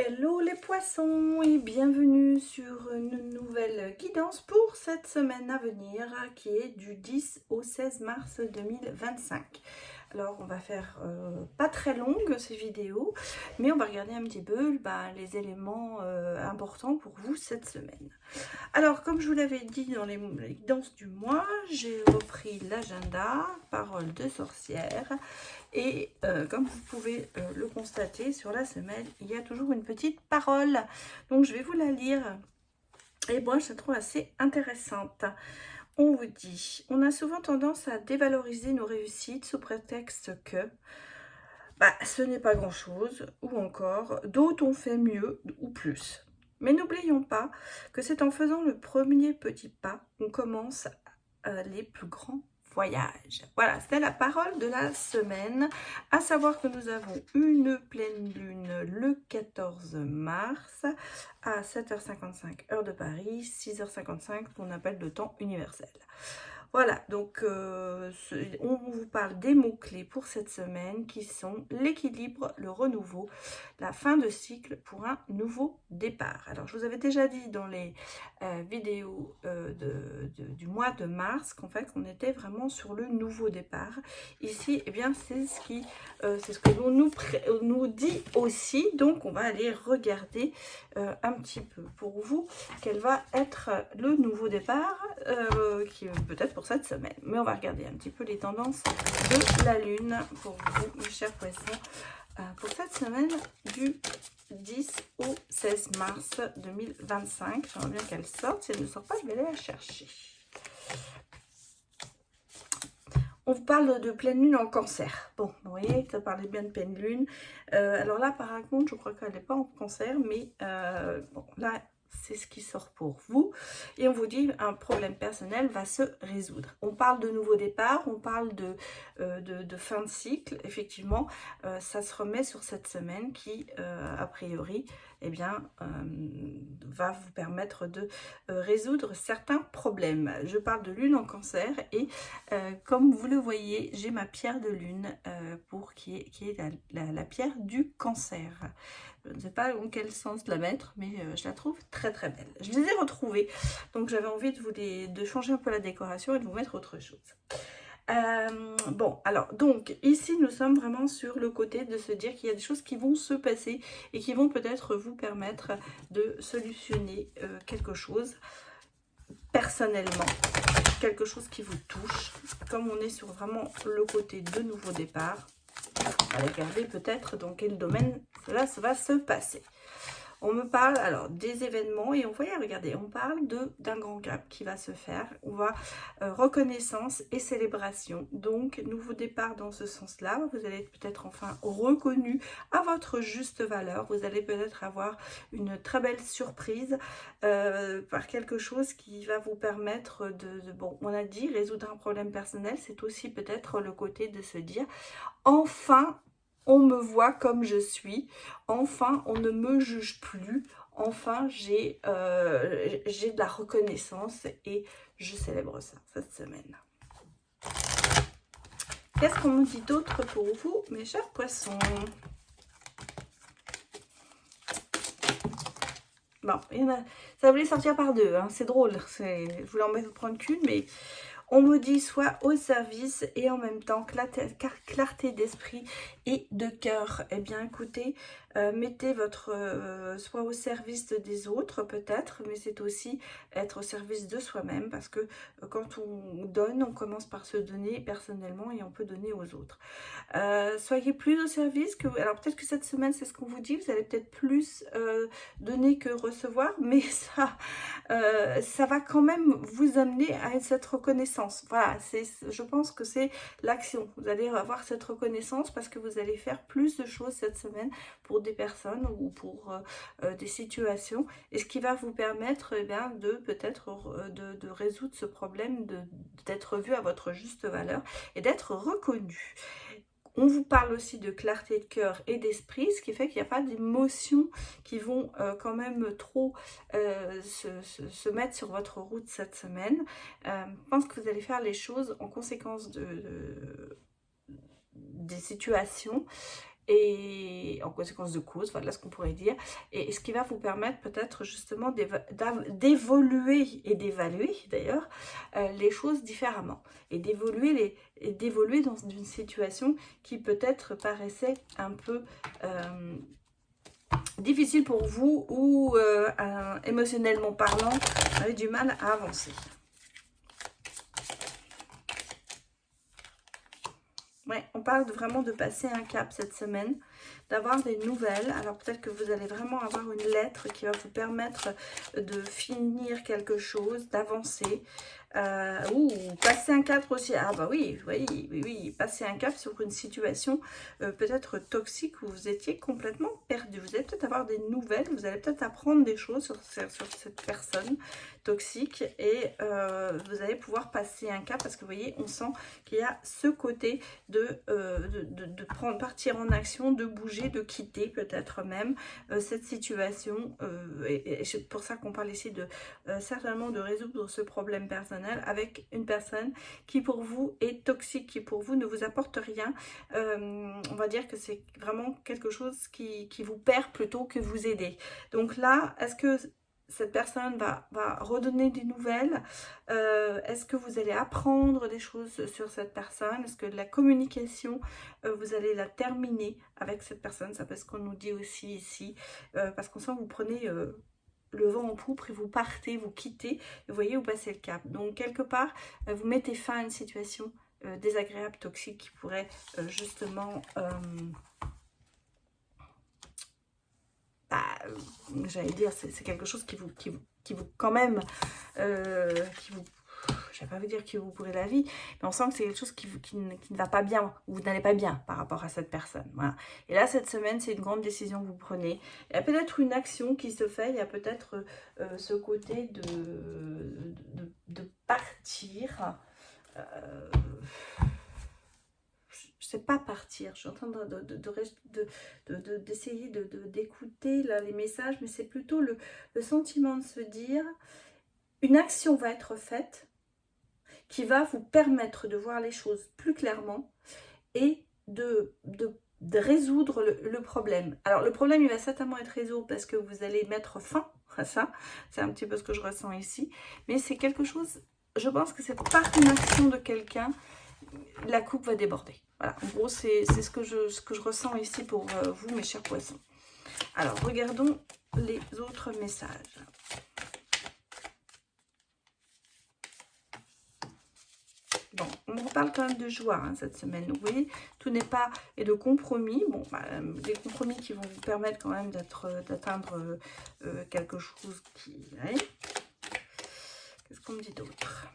Hello les poissons et bienvenue sur une nouvelle guidance pour cette semaine à venir qui est du 10 au 16 mars 2025. Alors on va faire pas très longue ces vidéos, mais on va regarder un petit peu les éléments importants pour vous cette semaine. Alors comme je vous l'avais dit dans les guidances du mois, j'ai repris l'agenda Parole de sorcière. Et comme vous pouvez le constater sur la semaine, il y a toujours une petite parole. Donc je vais vous la lire. Et moi, je la trouve assez intéressante. On vous dit, on a souvent tendance à dévaloriser nos réussites sous prétexte que ce n'est pas grand-chose, ou encore, d'autres ont fait mieux ou plus. Mais n'oublions pas que c'est en faisant le premier petit pas qu'on commence les plus grands voyages. Voilà, c'était la parole de la semaine, à savoir que nous avons une pleine lune le 14 mars à 7h55 heure de Paris, 6h55 qu'on appelle le temps universel. Voilà, donc on vous parle des mots-clés pour cette semaine qui sont l'équilibre, le renouveau, la fin de cycle pour un nouveau départ. Alors, je vous avais déjà dit dans les vidéos du mois de mars qu'en fait, on était vraiment sur le nouveau départ. Ici, eh bien, c'est ce que l'on nous dit aussi. Donc, on va aller regarder un petit peu pour vous quel va être le nouveau départ qui peut-être pour cette semaine. Mais on va regarder un petit peu les tendances de la lune pour vous, mes chers poissons, pour cette semaine du 10 au 16 mars 2025. J'aimerais bien qu'elle sorte. Si elle ne sort pas, je vais aller la chercher. On vous parle de pleine lune en cancer. Bon, vous voyez, ça parlait bien de pleine lune. Alors là, par contre, je crois qu'elle n'est pas en cancer, mais bon, là, c'est ce qui sort pour vous. Et on vous dit un problème personnel va se résoudre. On parle de nouveau départ, on parle de fin de cycle. Effectivement, ça se remet sur cette semaine qui, a priori, eh bien, va vous permettre de résoudre certains problèmes. Je parle de lune en cancer et comme vous le voyez, j'ai ma pierre de lune qui est la pierre du cancer. Je ne sais pas dans quel sens la mettre, mais je la trouve très très belle. Je les ai retrouvées, donc j'avais envie de changer un peu la décoration et de vous mettre autre chose. Bon, alors, donc, ici, nous sommes vraiment sur le côté de se dire qu'il y a des choses qui vont se passer et qui vont peut-être vous permettre de solutionner quelque chose personnellement, quelque chose qui vous touche. Comme on est sur vraiment le côté de nouveau départ, on va regarder peut-être dans quel domaine cela va se passer. On me parle alors des événements et on voit, regardez, on parle d'un grand cap qui va se faire. On va reconnaissance et célébration. Donc, nouveau départ dans ce sens-là. Vous allez être peut-être enfin reconnu à votre juste valeur. Vous allez peut-être avoir une très belle surprise par quelque chose qui va vous permettre bon, on a dit, résoudre un problème personnel. C'est aussi peut-être le côté de se dire, enfin, on me voit comme je suis, enfin on ne me juge plus, enfin j'ai de la reconnaissance et je célèbre ça cette semaine. Qu'est-ce qu'on nous dit d'autre pour vous, mes chers poissons? Bon, il y en a, ça voulait sortir par deux, hein, c'est drôle, je voulais en prendre qu'une, mais on me dit soit au service et en même temps clarté d'esprit et de cœur. Eh bien, écoutez, mettez votre soit au service des autres peut-être, mais c'est aussi être au service de soi-même parce que quand on donne, on commence par se donner personnellement et on peut donner aux autres. Soyez plus au service que... Alors peut-être que cette semaine, c'est ce qu'on vous dit, vous allez peut-être plus donner que recevoir, mais ça va quand même vous amener à cette reconnaissance. Voilà, je pense que c'est l'action. Vous allez avoir cette reconnaissance parce que vous allez faire plus de choses cette semaine pour des personnes ou pour des situations. Et ce qui va vous permettre eh bien, de peut-être de résoudre ce problème, d'être vu à votre juste valeur et d'être reconnu. On vous parle aussi de clarté de cœur et d'esprit, ce qui fait qu'il n'y a pas d'émotions qui vont quand même trop se mettre sur votre route cette semaine. Je pense que vous allez faire les choses en conséquence des situations et en conséquence de cause, voilà ce qu'on pourrait dire, et ce qui va vous permettre peut-être justement d'évoluer et d'évaluer d'ailleurs les choses différemment, et d'évoluer dans une situation qui peut-être paraissait un peu difficile pour vous, ou émotionnellement parlant, vous avez du mal à avancer. Ouais, on parle vraiment de passer un cap cette semaine, d'avoir des nouvelles. Alors peut-être que vous allez vraiment avoir une lettre qui va vous permettre de finir quelque chose, d'avancer. Ou passer un cap aussi. Ah bah oui, oui, passer un cap sur une situation peut-être toxique où vous étiez complètement perdu. Vous allez peut-être avoir des nouvelles, vous allez peut-être apprendre des choses sur cette personne toxique, et vous allez pouvoir passer un cap, parce que vous voyez, on sent qu'il y a ce côté de partir en action, de bouger, de quitter peut-être même cette situation, et c'est pour ça qu'on parle ici de certainement de résoudre ce problème personnel avec une personne qui pour vous est toxique, qui pour vous ne vous apporte rien. On va dire que c'est vraiment quelque chose qui vous perd plutôt que vous aider. Donc là, est-ce que cette personne va redonner des nouvelles? Est-ce que vous allez apprendre des choses sur cette personne? Est-ce que la communication, vous allez la terminer avec cette personne? Ça peut être ce qu'on nous dit aussi ici, parce qu'on sent que vous prenez le vent en poupe et vous partez, vous quittez, et vous voyez, vous passez le cap. Donc quelque part, vous mettez fin à une situation désagréable, toxique, qui pourrait justement... j'allais dire, c'est quelque chose qui vous quand même, qui vous, je vais pas vous dire qui vous pourrit la vie, mais on sent que c'est quelque chose qui ne va pas bien, ou vous n'allez pas bien par rapport à cette personne. Voilà. Et là, cette semaine, c'est une grande décision que vous prenez. Il y a peut-être une action qui se fait, il y a peut-être ce côté de partir. Je sais pas partir, je suis en train d'essayer d'écouter là les messages, mais c'est plutôt le sentiment de se dire, une action va être faite qui va vous permettre de voir les choses plus clairement et de résoudre le problème. Alors le problème, il va certainement être résolu parce que vous allez mettre fin à ça, c'est un petit peu ce que je ressens ici, mais c'est quelque chose, je pense que c'est par une action de quelqu'un, la coupe va déborder. Voilà, en gros, c'est ce que je ressens ici pour vous, mes chers poissons. Alors, regardons les autres messages. Bon, on reparle quand même de joie hein, cette semaine. Donc, vous voyez, tout n'est pas... Et de compromis. Bon, des compromis qui vont vous permettre quand même d'atteindre quelque chose qui... Ouais. Qu'est-ce qu'on me dit d'autre ?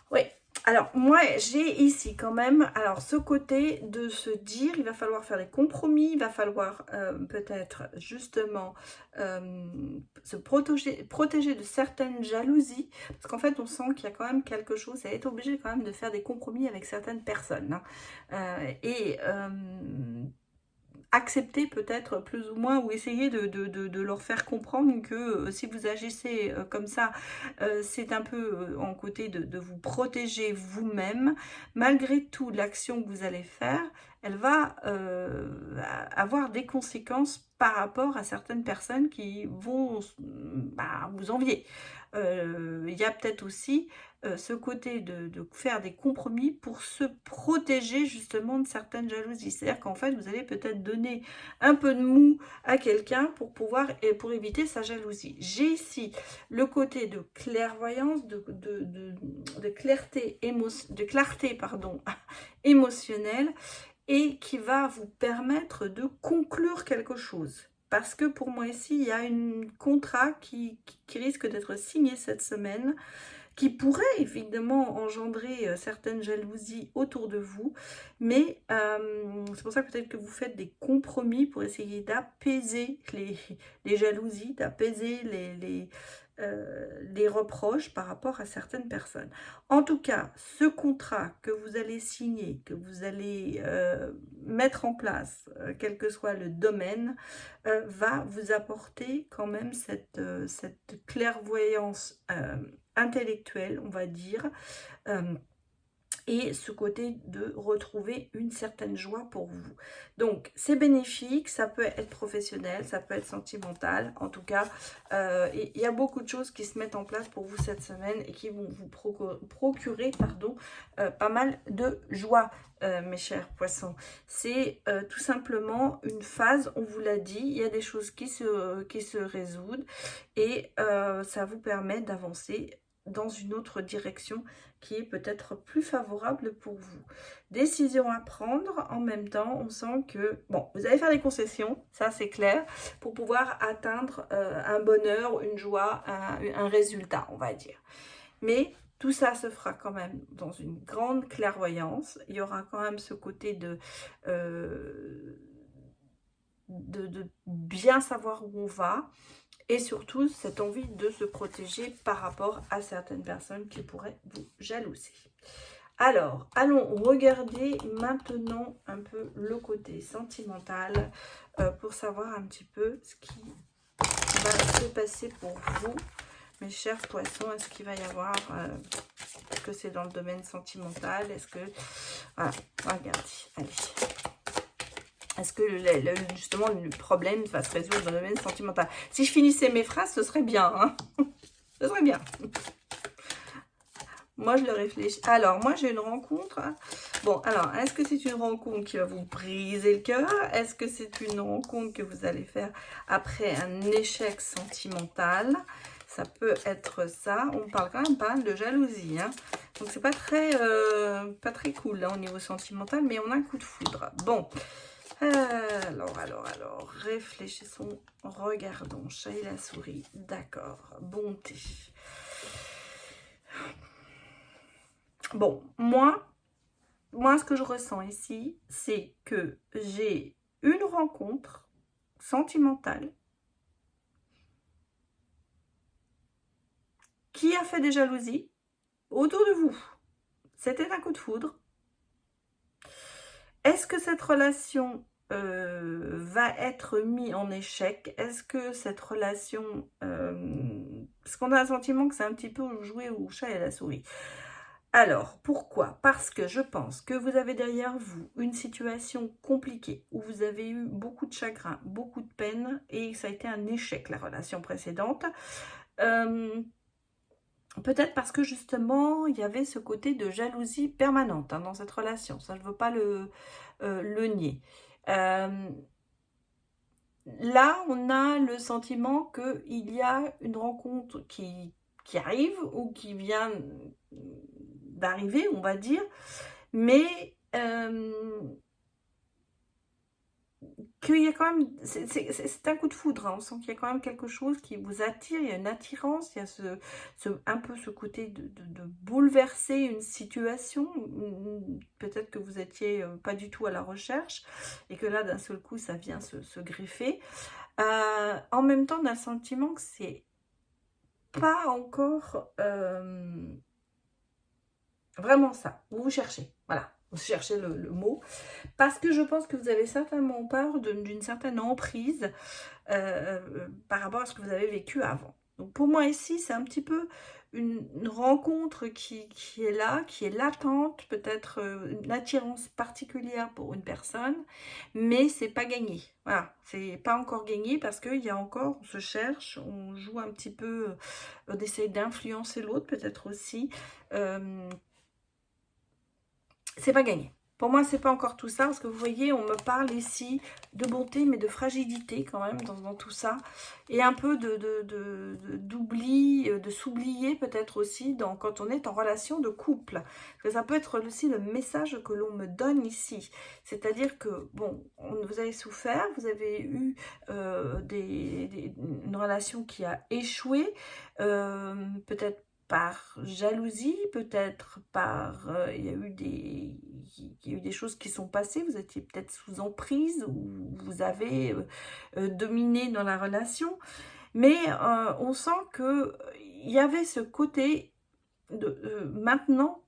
Oui, alors moi j'ai ici quand même, alors ce côté de se dire, il va falloir faire des compromis, il va falloir peut-être justement se protéger de certaines jalousies, parce qu'en fait on sent qu'il y a quand même quelque chose, et être obligé quand même de faire des compromis avec certaines personnes, hein, accepter peut-être plus ou moins, ou essayer de leur faire comprendre que si vous agissez comme ça, c'est un peu en côté de vous protéger vous-même. Malgré tout, l'action que vous allez faire, elle va avoir des conséquences par rapport à certaines personnes qui vont vous envier. Il y a peut-être aussi ce côté de faire des compromis pour se protéger justement de certaines jalousies. C'est-à-dire qu'en fait, vous allez peut-être donner un peu de mou à quelqu'un pour pour éviter sa jalousie. J'ai ici le côté de clairvoyance, de clarté, émotionnelle, et qui va vous permettre de conclure quelque chose. Parce que pour moi ici, il y a un contrat qui risque d'être signé cette semaine, qui pourrait évidemment engendrer certaines jalousies autour de vous, mais c'est pour ça que peut-être que vous faites des compromis pour essayer d'apaiser les jalousies, d'apaiser des reproches par rapport à certaines personnes. En tout cas, ce contrat que vous allez signer, que vous allez mettre en place, quel que soit le domaine, va vous apporter quand même cette clairvoyance intellectuelle, on va dire, et ce côté de retrouver une certaine joie pour vous. Donc, c'est bénéfique, ça peut être professionnel, ça peut être sentimental. En tout cas, il y a beaucoup de choses qui se mettent en place pour vous cette semaine et qui vont vous procurer pas mal de joie, mes chers poissons. C'est tout simplement une phase, on vous l'a dit, il y a des choses qui se résoudent et ça vous permet d'avancer dans une autre direction qui est peut-être plus favorable pour vous. Décision à prendre, en même temps, on sent que, bon, vous allez faire des concessions, ça c'est clair, pour pouvoir atteindre un bonheur, une joie, un résultat, on va dire. Mais tout ça se fera quand même dans une grande clairvoyance. Il y aura quand même ce côté de bien savoir où on va. Et surtout, cette envie de se protéger par rapport à certaines personnes qui pourraient vous jalouser. Alors, allons regarder maintenant un peu le côté sentimental pour savoir un petit peu ce qui va se passer pour vous, mes chers poissons. Est-ce qu'il va y avoir... est-ce que c'est dans le domaine sentimental? Est-ce que... Voilà, regardez, allez. Est-ce que justement le problème va se résoudre dans le domaine sentimental? Si je finissais mes phrases, ce serait bien. Hein, ce serait bien. Moi, je le réfléchis. Alors, moi, j'ai une rencontre. Bon, alors, est-ce que c'est une rencontre qui va vous briser le cœur? Est-ce que c'est une rencontre que vous allez faire après un échec sentimental? Ça peut être ça. On parle quand même pas mal de jalousie. Hein. Donc, c'est pas très cool là, au niveau sentimental, mais on a un coup de foudre. Bon. Alors, réfléchissons, regardons, chat et la souris, d'accord, bonté. Bon, moi, ce que je ressens ici, c'est que j'ai une rencontre sentimentale qui a fait des jalousies autour de vous. C'était un coup de foudre. Est-ce que cette relation va être mise en échec? Est-ce que cette relation... parce qu'on a un sentiment que c'est un petit peu joué au chat et à la souris. Alors, pourquoi? Parce que je pense que vous avez derrière vous une situation compliquée où vous avez eu beaucoup de chagrin, beaucoup de peine et ça a été un échec, la relation précédente. Peut-être parce que justement, il y avait ce côté de jalousie permanente dans cette relation. Ça, je ne veux pas le nier. Là, on a le sentiment qu'il y a une rencontre qui arrive ou qui vient d'arriver, on va dire, mais qu'il y a quand même, c'est un coup de foudre, hein. On sent qu'il y a quand même quelque chose qui vous attire, il y a une attirance, il y a un peu ce côté de bouleverser une situation, peut-être que vous étiez pas du tout à la recherche, et que là d'un seul coup ça vient se greffer. En même temps, on a le sentiment que c'est pas encore vraiment ça, vous cherchez, voilà. Vous cherchez le mot, parce que je pense que vous avez certainement peur d'une certaine emprise par rapport à ce que vous avez vécu avant. Donc pour moi ici, c'est un petit peu une rencontre qui est là, qui est latente, peut-être une attirance particulière pour une personne, mais c'est pas gagné. Voilà, c'est pas encore gagné parce qu'il y a encore, on se cherche, on joue un petit peu, on essaie d'influencer l'autre peut-être aussi. C'est pas gagné. Pour moi, c'est pas encore tout ça, parce que vous voyez, on me parle ici de bonté, mais de fragilité quand même dans tout ça. Et un peu d'oubli, de s'oublier peut-être aussi quand on est en relation de couple. Parce que ça peut être aussi le message que l'on me donne ici. C'est-à-dire que, bon, vous avez souffert, vous avez eu une relation qui a échoué, peut-être par jalousie, peut-être par... il y a eu des choses qui sont passées, vous étiez peut-être sous emprise, ou vous avez dominé dans la relation, mais on sent qu'il il y avait ce côté de maintenant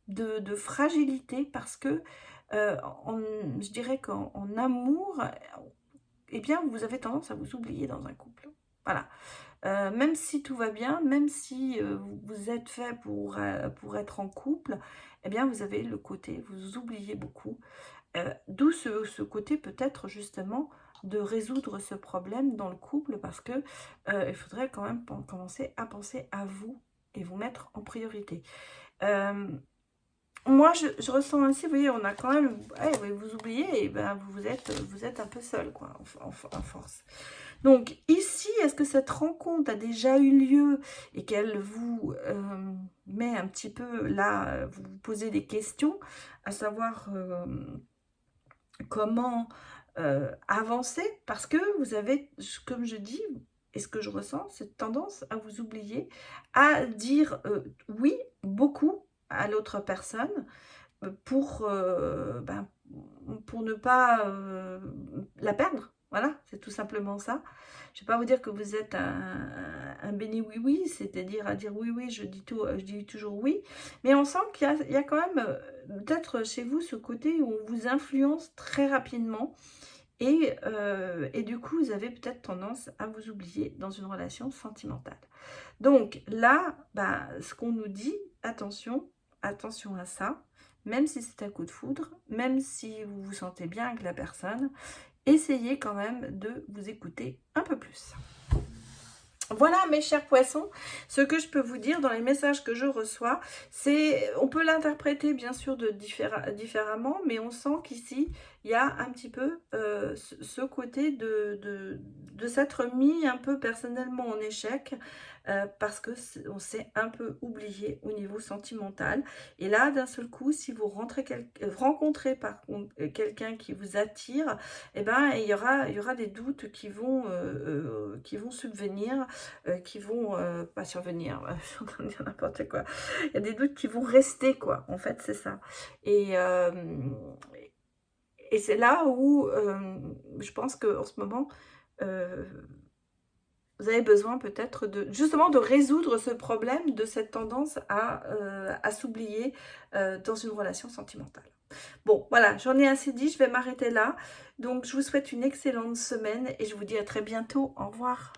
de fragilité parce que je dirais qu'en amour, eh bien, vous avez tendance à vous oublier dans un couple. Voilà. Même si tout va bien, même si vous êtes fait pour être en couple, eh bien, vous avez le côté, vous oubliez beaucoup. D'où ce côté peut-être justement de résoudre ce problème dans le couple parce que il faudrait quand même commencer à penser à vous et vous mettre en priorité. Moi, je ressens ainsi, vous voyez, on a quand même, ouais, vous oubliez, et ben vous êtes un peu seul, quoi, en force. Donc ici, est-ce que cette rencontre a déjà eu lieu et qu'elle vous met un petit peu là, vous vous posez des questions, à savoir comment avancer, parce que vous avez, comme je dis, et ce que je ressens, cette tendance à vous oublier, à dire oui, beaucoup à l'autre personne, pour ne pas la perdre. Voilà, c'est tout simplement ça. Je ne vais pas vous dire que vous êtes un béni oui-oui, c'est-à-dire à dire oui, je dis toujours oui. Mais on sent qu'il y a quand même peut-être chez vous ce côté où on vous influence très rapidement. Et du coup, vous avez peut-être tendance à vous oublier dans une relation sentimentale. Donc là, ce qu'on nous dit, attention à ça, même si c'est un coup de foudre, même si vous vous sentez bien avec la personne, essayez quand même de vous écouter un peu plus. Voilà mes chers poissons, ce que je peux vous dire dans les messages que je reçois, c'est, on peut l'interpréter bien sûr différemment, mais on sent qu'ici, il y a un petit peu ce côté de s'être mis un peu personnellement en échec, parce que on s'est un peu oublié au niveau sentimental. Et là, d'un seul coup, si vous rencontrez par contre quelqu'un qui vous attire, eh ben, il y aura des doutes qui vont subvenir, qui vont pas survenir, je suis en train de dire n'importe quoi. Il y a des doutes qui vont rester, quoi. En fait, c'est ça. Et c'est là où je pense qu'en ce moment, vous avez besoin peut-être justement de résoudre ce problème de cette tendance à s'oublier dans une relation sentimentale. Bon, voilà, j'en ai assez dit, je vais m'arrêter là. Donc, je vous souhaite une excellente semaine et je vous dis à très bientôt. Au revoir.